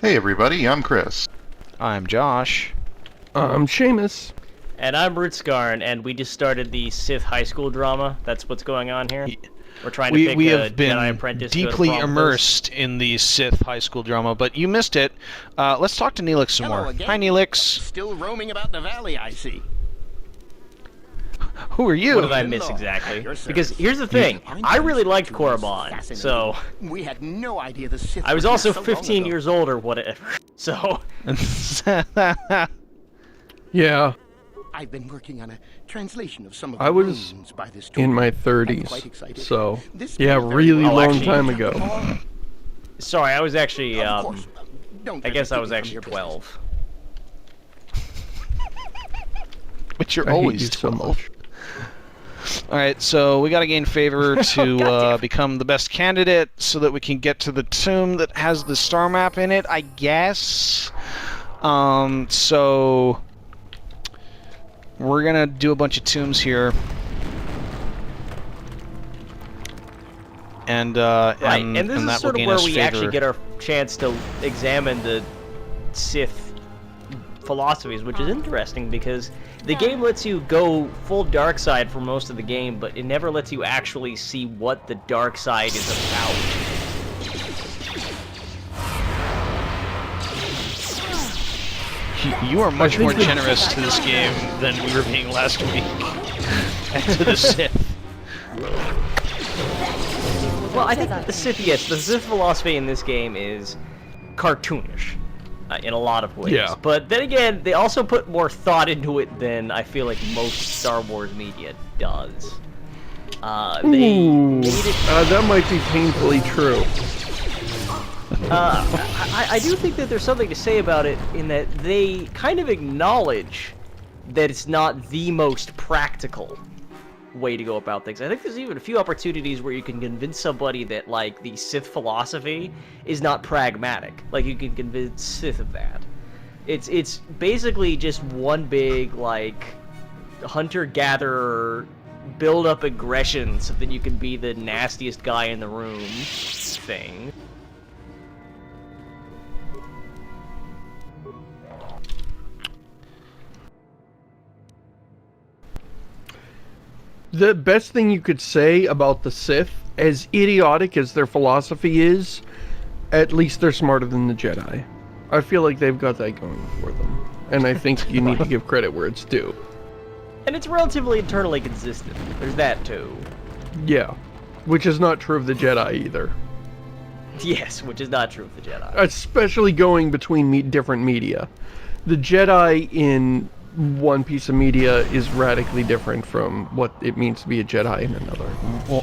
Hey everybody, I'm Chris. I'm Josh. I'm Shamus. And I'm Rutskarn, and we just started the Sith high school drama. That's what's going on here. We're trying to pick We a have been Jedi apprentice deeply to immersed in the Sith high school drama, but you missed it. Let's talk to Neelix some Hello more. again. Hi, Neelix. Still roaming about the valley, I see. Who are you? What did I miss exactly? Because here's the thing, I really liked Korriban, so We had no idea the Sith I was were also here so long 15 ago. years old or whatever. So Yeah, I've been working on a translation of some of I the was runes by this in tool. my I'm 30s, quite excited. so This yeah, is very really Oh, long actually- time ago. sorry, I was actually Of course. Don't I let guess me I keep was you from actually your 12. But you're I hate always you so 12. much. Alright, so we gotta gain favor to become the best candidate so that we can get to the tomb that has the star map in it, I guess. So we're gonna do a bunch of tombs here. And Right, and and this is that sort will of gain where us we favor. actually get our chance to examine the Sith philosophies, which is interesting because the game lets you go full dark side for most of the game, but it never lets you actually see what the dark side is about. You are much more generous to this game than we were being last week. And to the Sith. Well, I think that the Sith philosophy in this game is cartoonish in a lot of ways. Yeah. But then again, they also put more thought into it than I feel like most Star Wars media does. They Ooh, made it. that might be painfully true. I do think that there's something to say about it in that they kind of acknowledge that it's not the most practical way to go about things. I think there's even a few opportunities where you can convince somebody that, like, the Sith philosophy is not pragmatic. Like, you can convince Sith of that. It's basically just one big, like, hunter-gatherer build up aggression so that you can be the nastiest guy in the room thing. The best thing you could say about the Sith, as idiotic as their philosophy is, at least they're smarter than the Jedi. I feel like they've got that going for them. And I think you need to give credit where it's due. And it's relatively internally consistent. There's that, too. Yeah. Which is not true of the Jedi either. Yes, which is not true of the Jedi. Especially going between different media. The Jedi in one piece of media is radically different from what it means to be a Jedi in another. Well,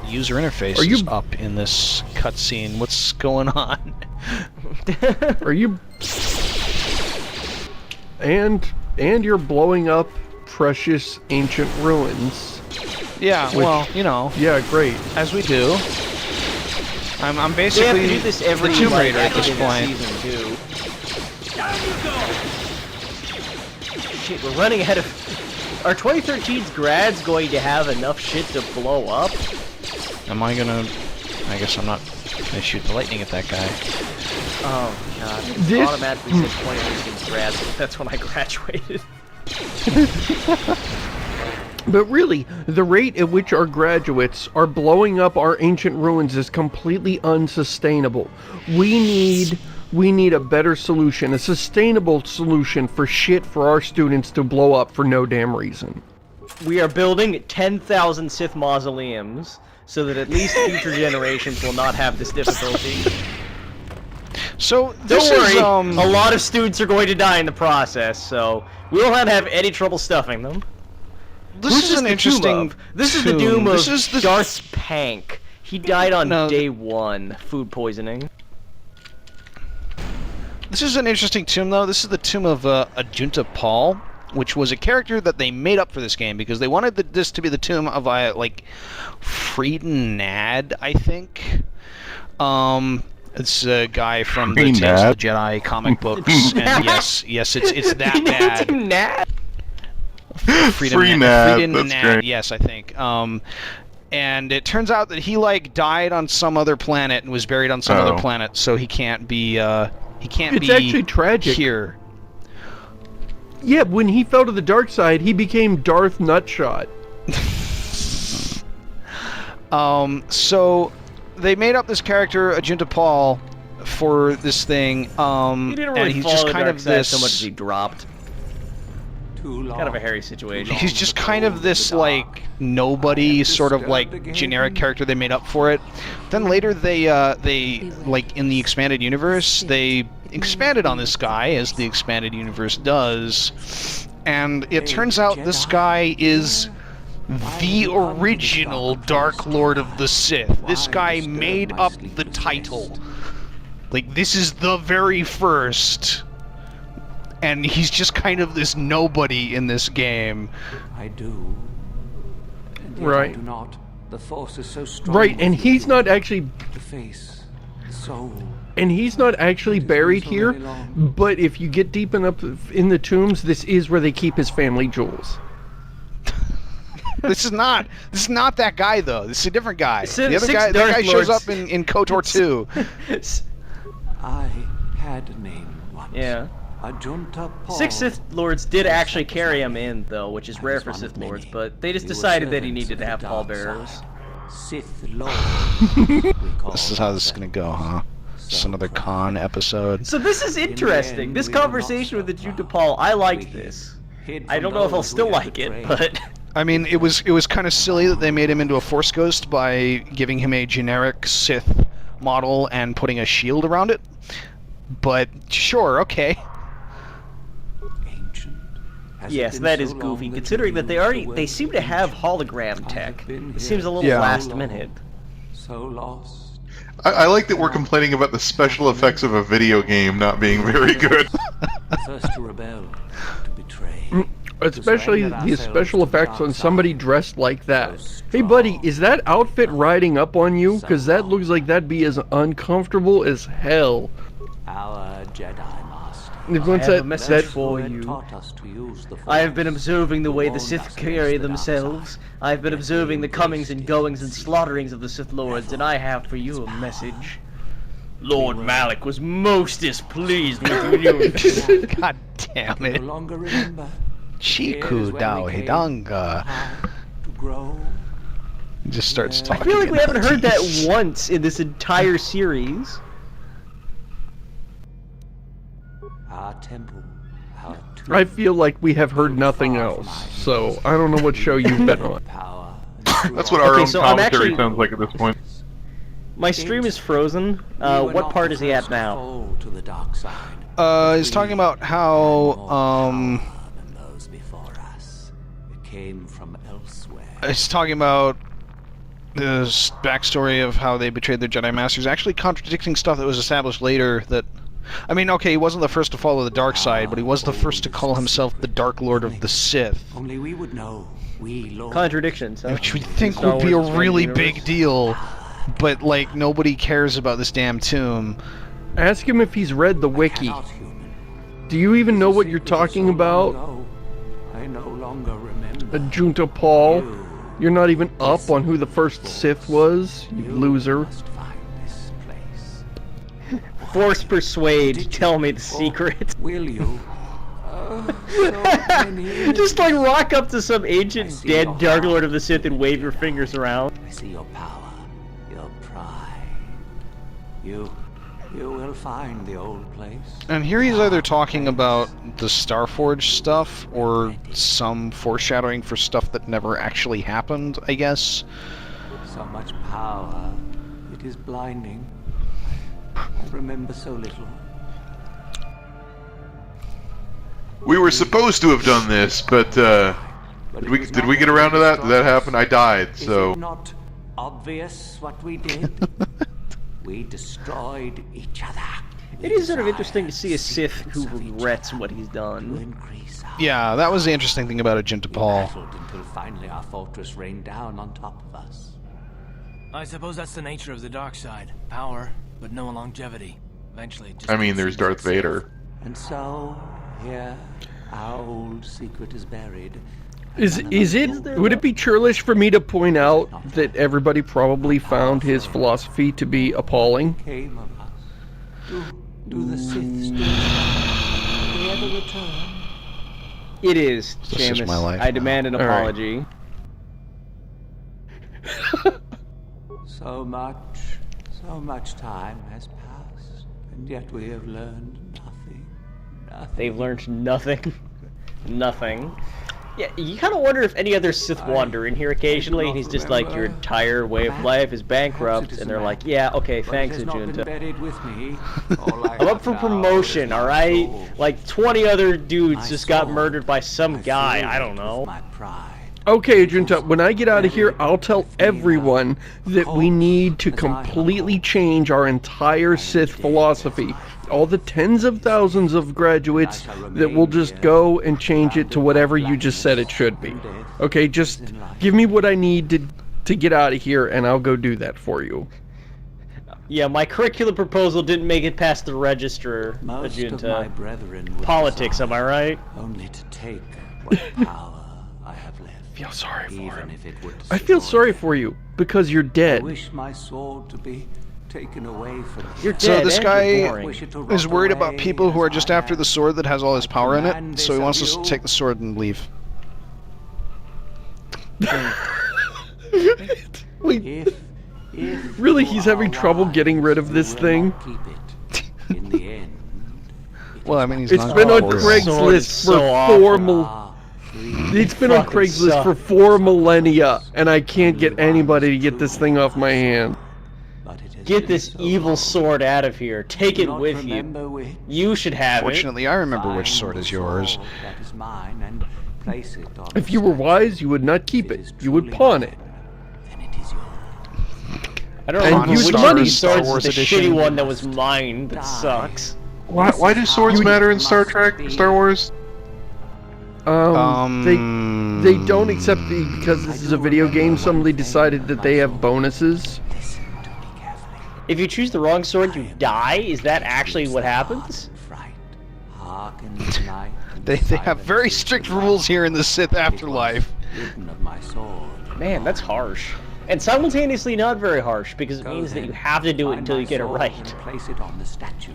user interface is up in this cutscene. What's going on? Are you... And you're blowing up precious ancient ruins. Yeah, well, you know, Yeah, great. as we do. I'm They have basically to do this every the Tomb like, Raider at this academic point. season, too. Shit, we're running ahead of... Are 2013's grads going to have enough shit to blow up? Am I gonna... I guess I'm not gonna shoot the lightning at that guy. Oh, God. This- Automatically said 2013's grads, but that's when I graduated. But really, the rate at which our graduates are blowing up our ancient ruins is completely unsustainable. We need a better solution, a sustainable solution for shit for our students to blow up for no damn reason. We are building 10,000 Sith mausoleums so that at least future generations will not have this difficulty. So, Don't this worry, is, a lot of students are going to die in the process, so we will not have any trouble stuffing them. this is an interesting This is the tomb. doom of This is the... Darth Pank. He died on No. day 1, food poisoning. This is an interesting tomb, though. This is the tomb of Ajunta Paul, which was a character that they made up for this game because they wanted this to be the tomb of, like, Frieden Nad, I think. It's a guy from the Tales of the Jedi comic books, and yes, it's that bad. Nad? Free Nad, that's great. Yes, I think. and it turns out that he like died on some other planet and was buried on some other planet, so he can't be It's actually tragic. here. Yeah, when he fell to the dark side, he became Darth Nutshot. So they made up this character Ajunta Paul for this thing. He didn't really and he's follow just the kind dark of side this. so much as he dropped. Kind of a hairy situation. He's just kind of this like nobody sort of like generic character they made up for it. Then later they like in the expanded universe they expanded on this guy as the expanded universe does, and it turns out this guy is the original Dark Lord of the Sith. This guy made up the title. Like, this is the very first. And he's just kind of this nobody in this game. I do. And yet Right. I do not. The force is so strong. Right, and he's not actually... The face, the soul. And he's not actually buried here, but if you get deep enough in the tombs, this is where they keep his family jewels. This is not that guy though. This is a different guy. The other Six guy, that Darth guy shows Lords. up in KOTOR 2. I had a name once. Yeah. Ajunta Paul. 6 Sith Lords did actually carry him in, though, which is rare for Sith Lords, but they just decided that he needed to have pallbearers. Sith Lord. This is how this is gonna go, huh? Just another con episode. So this is interesting. This conversation with the Ajunta Paul, I liked this. I don't know if I'll still like it, but... I mean, it was kind of silly that they made him into a Force Ghost by giving him a generic Sith model and putting a shield around it. But sure, okay. Yes, that is goofy, considering that they seem to have hologram tech. It seems a little Yeah. last minute. So lost. I like that we're complaining about the special effects of a video game not being very good. First to rebel, to betray. Especially the special effects on somebody dressed like that. Hey buddy, is that outfit riding up on you? Because that looks like that'd be as uncomfortable as hell. Our Jedi Master. If once I have a that, message that for Who had you. taught us to use the I have been Force. observing the way the warned Sith us carry against the dark themselves. side. I have been observing the comings and goings and slaughterings of the Sith Lords, and I have for you a message. Lord Malik was most displeased with you. God damn No it. longer remember. Chiku Dao Hidanga. To grow. He just starts I talking. feel like we in haven't heard that teeth. once in this entire series. Our temple. Our I feel like we have heard nothing else. So I don't know what show you've been on. power. That's what our Okay, own so I'm commentary actually- sounds like at this point. My stream is frozen. What part is he at now? To the dark side. He's talking about how, Than those before us. It came from elsewhere. he's talking about this backstory of how they betrayed their Jedi Masters, actually contradicting stuff that was established later that... I mean, okay, he wasn't the first to follow the dark side, but he was the first to call himself the Dark Lord of the Sith. Only we would know. We Lord. Contradictions, huh? Which we think Star would be a Wars really expanded big universe. deal, but, like, nobody cares about this damn tomb. Ask him if he's read the wiki. Cannot human. Do you even know what you're talking about, I no longer remember. Ajunta Paul? You're not even up on who the first Sith was, you loser. Must find this place. Force persuade. Tell me the secret. Will you? So many Just like rock up to some ancient see dead your Dark heart. Lord of the Sith and wave your fingers around. I see your power, your pride. You will find the old place. And here he's either talking about the Starforge stuff, or some foreshadowing for stuff that never actually happened, I guess. So much power, it is blinding. I remember so little. We were supposed to have done this, but did we get around to that? Did that happen? I died, Is so it not obvious what we did? We destroyed each other. It is sort of interesting to see a Sith who regrets what he's To done. increase our Yeah, that was the interesting thing about Ajunta Paul. battled until finally our fortress rained down on top of us. I suppose that's the nature of the dark side. Power, but no longevity. Eventually, it just I mean, there's consumes Darth itself. Vader. And so, here, our old secret is buried. Is it? Would it be churlish for me to point out that everybody probably found his philosophy to be appalling? Came of us. Do the Sith still stand? Will they ever return? It is, This is Shamus. my life I now. demand an All right. apology. So much time has passed, and yet we have learned nothing. Nothing. They've learned nothing. Nothing. Yeah, you kind of wonder if any other Sith wander in here occasionally, and he's just like, your entire way of life is bankrupt, and they're like, yeah, okay, thanks, Ajunta. I'm up for promotion, alright? Like, 20 other dudes just got murdered by some guy, I don't know. Okay, Ajunta, when I get out of here, I'll tell everyone that we need to completely change our entire Sith philosophy. All the tens of thousands of graduates that will just go and change it to whatever you just said it should be. Okay, just give me what I need to get out of here, and I'll go do that for you. Yeah, my curriculum proposal didn't make it past the register, Ajunta. Politics, am I right? Only to take what power I have left. I feel sorry for him. If it would I feel destroy sorry me. for you, because you're I dead. wish my sword to be taken away from me. You're So dead this and guy you're boring. Wish it to is rot worried about away people who are as just I after the am. sword that has all his power in it, Command so he this wants of us to you. take the sword and leave. Wait, If really, you he's are having trouble wise, getting rid of you this will thing? not keep it. In the end, Well, I mean, he's It's not been on for real. Sword is Craigslist for so awful. 4 mil. It's been on Fucking Craigslist suck. for 4 millennia, and I can't get anybody to get this thing off my hand. but it has Get been this so evil long. sword out of here. Take Do it not with you. remember which. You should have it. Fortunately, I remember which Find sword the is yours. sword that is mine and place it on If the you were statue. wise, you would not keep If it. is You would truly pawn mine, it. Then it is yours. I don't And know use which the one of money. these Star swords Wars is the edition. shitty one that was mine that sucks. Why do swords matter in Star Trek, Star Wars? They don't accept the because this is a video game. Somebody decided that they have bonuses. Listen to me carefully. If you choose the wrong sword, you die? Is that actually what happens? Fright. Hearken tonight. They have very strict rules here in the Sith afterlife. Written of my sword. Man, that's harsh. And simultaneously not very harsh, because it Go means that then, you have to do it find until my you get it sword right. and place it on the statue.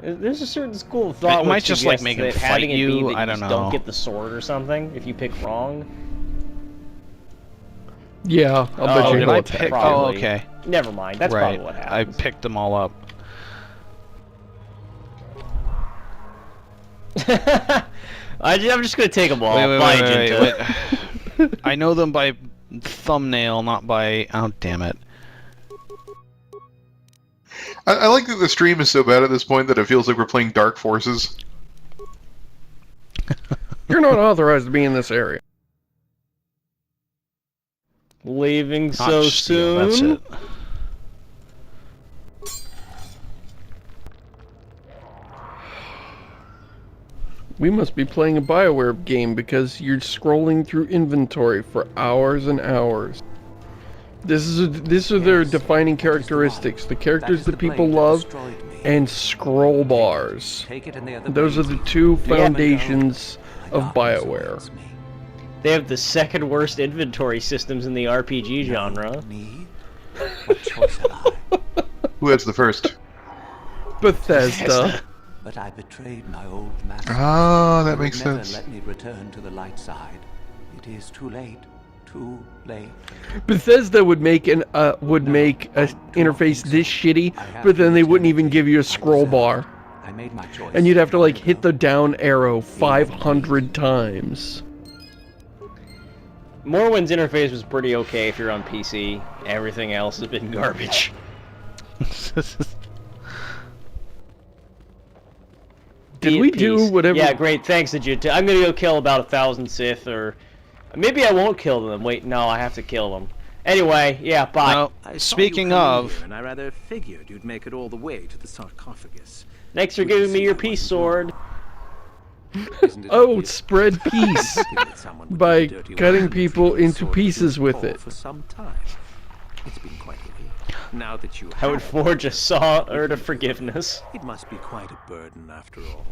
There's a certain school of thought It might which just, like, suggests make him that fight having it be you, that I you don't just know. don't get the sword or something if you pick wrong. Yeah, I'll bet Oh, you did he'll I attack. pick- Oh, Probably. okay. Never mind, that's Right. probably what I happens. picked them all up. I'm just gonna take them all. Wait, Bye, wait, Ajunta. wait. I know them by thumbnail, not by... Oh, damn it. I like that the stream is so bad at this point that it feels like we're playing Dark Forces. You're not authorized to be in this area. Leaving Not so steal, that's soon? it. We must be playing a BioWare game because you're scrolling through inventory for hours and hours. These are their defining characteristics. The characters that people love and scroll bars. Take it and the other Those are the two foundations of BioWare. They have the second worst inventory systems in the RPG genre. Me? What choice have I? Who has the first? Bethesda. But I betrayed my old master. Ah, that He would makes never sense. let me return to the light side. It is too late. Too late. Bethesda would make a interface this shitty, but then they wouldn't even give you a scroll bar, I made my choice. and you'd have to like hit the down arrow 500 times. Morrowind's interface was pretty okay if you're on PC. Everything else has been garbage. Did Be at we do peace. whatever? Yeah, great. Thanks, Ajunta. I'm gonna go kill about 1,000 Sith, or maybe I won't kill them. Wait, no, I have to kill them. Anyway, yeah, bye. Now, I saw speaking you come in of... here, and I rather figured you'd make it all the way to the sarcophagus. Thanks for giving me your peace sword. Isn't it Oh, obvious? spread peace that someone would by do the dirty cutting work people and treat into the sword pieces to with Paul it. For some time. It's been quite a week. Now that you I would have forge a sword of forgiveness. it must be quite a burden after all.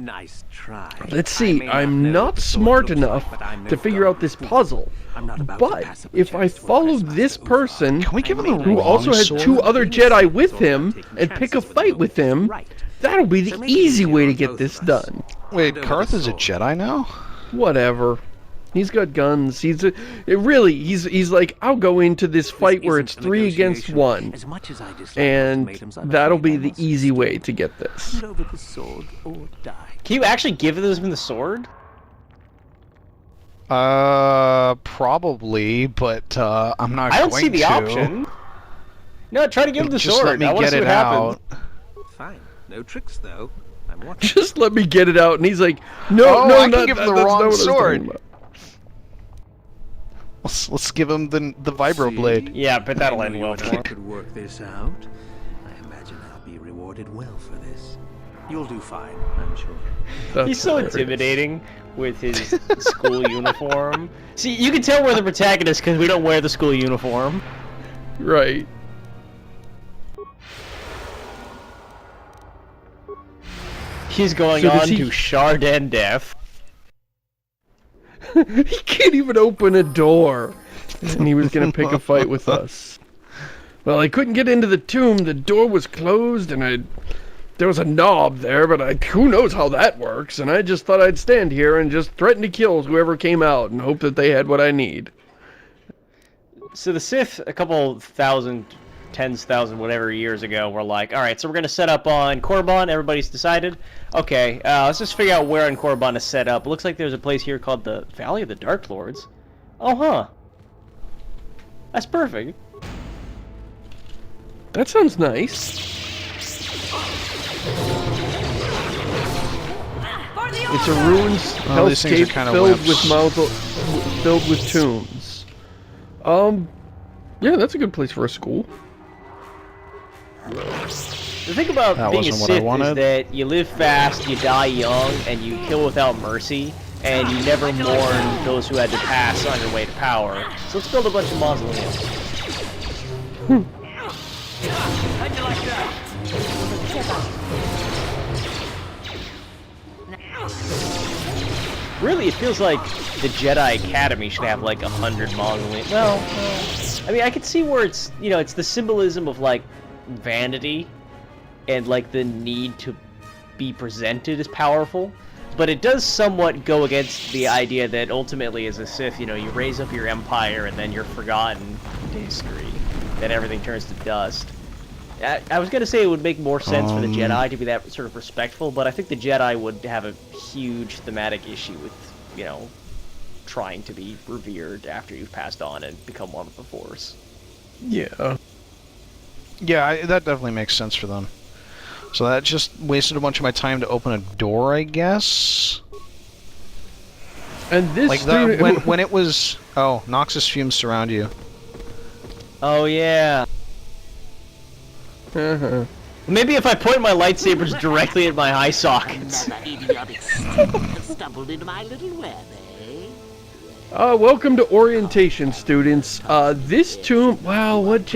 Nice try. Let's I see, may I'm know not what the sword smart looks enough like, but I'm no to figure out this god. puzzle. I'm not about to But pass up a if I chance to follow impress this Master person, Can we give him the who wrong also had sword? 2 other Jedi with him, Taking and pick a chances with fight him with is him, right. that'll be the So maybe easy easier way to on get both this of us. done. Wait, Over Karth the is a sword. Jedi now? Whatever. He's got guns. He's like, I'll go into this fight where it's isn't a 3 against negotiation. 1, As much as I dislike and ultimatums, I'm that'll afraid be I the must easy stick way to get this. Hand over the sword or die. Can you actually give them the sword? Probably, but I'm not I don't going see the to. option. No, try to give him the Just sword. let me I want get to see it what happens. out. Fine. No tricks, though. I'm watching. Just let me get it out, and he's like, no, Oh, no, I can not, give him that, the that's wrong not what I was talking sword. about. Let's give him the vibroblade. Yeah, but that'll I end knew well you for and I him. could work this out. I imagine I'll be rewarded well for this. You'll do fine, I'm sure. That's He's so hilarious. intimidating with his school uniform. See, you can tell we're the protagonists because we don't wear the school uniform. Right. He's going So does on he- to Chardin death. He can't even open a door. And he was gonna pick a fight with us. Well, I couldn't get into the tomb. The door was closed, and there was a knob there, but who knows how that works? And I just thought I'd stand here and just threaten to kill whoever came out and hope that they had what I need. So the Sith, a couple thousand, tens thousand, whatever years ago, were like, all right, so we're going to set up on Korriban. Everybody's decided. Okay, let's just figure out where on Korriban is set up. It looks like there's a place here called the Valley of the Dark Lords. Oh, huh. That's perfect. That sounds nice. It's a ruined Oh, these things are hellscape kinda filled with tombs. Yeah, that's a good place for a school. The thing about That being a wasn't what I Sith is wanted. that you live fast, you die young, and you kill without mercy, and you never mourn those who had to pass on your way to power. So let's build a bunch of mausoleums. How'd you like that? Really, it feels like the Jedi Academy should have like 100 mausoleums. Well, I mean, I could see where it's, you know, it's the symbolism of like vanity and like the need to be presented as powerful. But it does somewhat go against the idea that ultimately as a Sith, you know, you raise up your empire and then you're forgotten in history. Then everything turns to dust. I was going to say it would make more sense for the Jedi to be that sort of respectful, but I think the Jedi would have a huge thematic issue with, you know, trying to be revered after you've passed on and become one with the Force. Yeah. Yeah, that definitely makes sense for them. So that just wasted a bunch of my time to open a door, I guess. And this Like student, when it was noxious fumes surround you. Oh, yeah. Uh-huh. Maybe if I point my lightsabers directly at my eye sockets. Another idiotic student has stumbled into my little web, eh? Welcome to orientation, students. This tomb, wow, what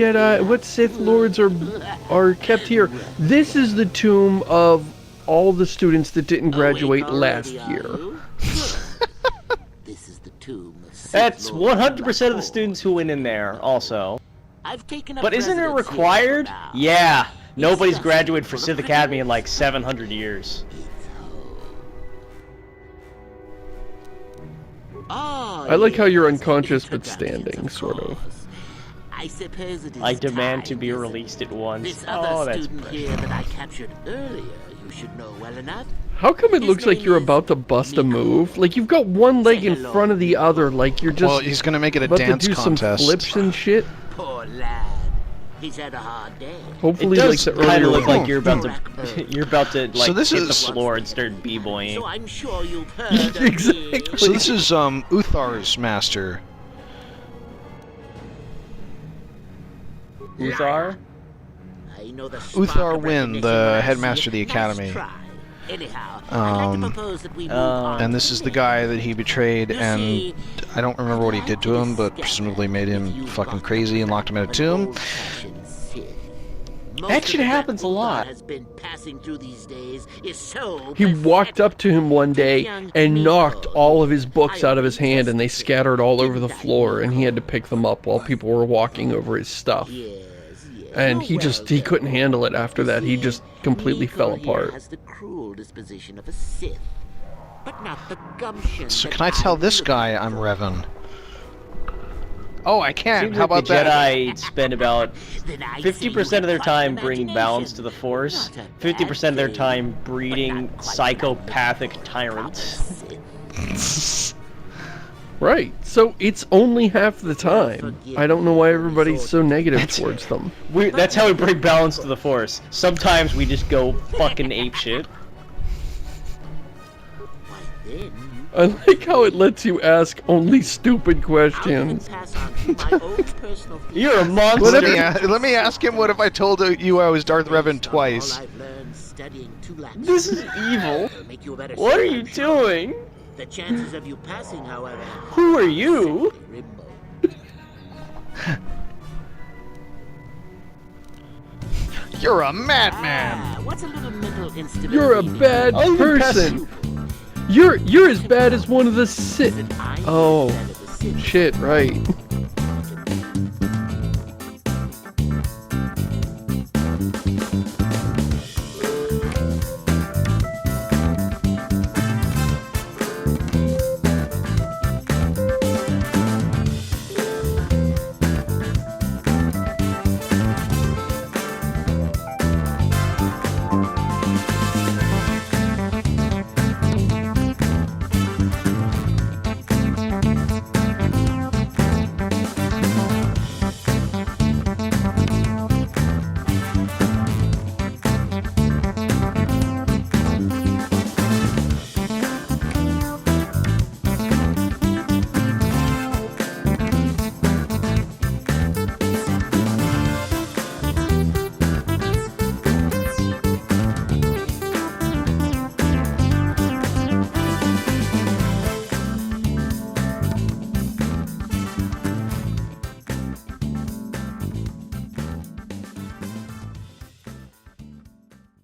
Sith Lords are kept here? This is the tomb of all the students that didn't graduate last year. This is the tomb of Sith That's Lord 100% of the students who went in there, also. I've taken up But isn't it residence here required? for now. Yeah. Nobody's just graduated for for the Sith Academy in like 700 years. Oh, I like how you're yes, unconscious but introductions, standing, sort of. course. I suppose it is I demand to time, be isn't released it? at once. This Oh, other that's student precious. here that I captured earlier, you should know well enough. How come it His looks like name you're is about to bust a Nico. move? Like you've got one leg Say in hello. front of the other, like you're just Well, he's gonna make it a about dance to do contest. some flips and shit. Poor lad. He's had a hard day. It Hopefully, like does the kind earlier of look one. like you're about to like So this hit the is- floor and start b-boying. So I'm sure you've heard of Exactly. me. So this is Uthar's master. Uthar? I know the spark Uthar of Wynn, recognition the when I headmaster see of the it. Nice academy. try. Anyhow, I'd like to propose that we move on And to this is the main guy that he betrayed, You and see, I don't remember what he did to him, but presumably made him fucking crazy and locked him in a tomb. That shit happens a lot. Has been passing through these days is so He walked up to him one day and knocked all of his books out of his hand, and they scattered all over the floor, and he had to pick them up while people were walking over his stuff. And he couldn't handle it after that. He just completely fell apart. Has the cruel disposition of a Sith, but not the gumption. So that can I tell this would guy I'm prefer. Revan? Oh, I can. Seems How like about the that? Jedi spend about Then I 50% of their time bringing imagination. balance to the Force, Not a bad 50% of their thing, time breeding but not quite psychopathic like tyrants. Sith. Right, so it's only half the time. I don't know why everybody's so negative towards them. That's how we bring balance to the Force. Sometimes we just go fucking apeshit. Why then, I like how it lets you ask only stupid I'll questions. pass on to my own personal You're a monster. Let me ask him what if I told you I was Darth Revan twice? All I've learned studying Tulax This is evil. will make you a better What are sailor, you I'm sure. doing? The chances of you passing, however, Who are you? simply remote. You're a madman! Ah, what's a little mental instability? You're a bad Oh, you person. You're as bad as one of the Sith. I'm Oh, better than the Sith. shit, right.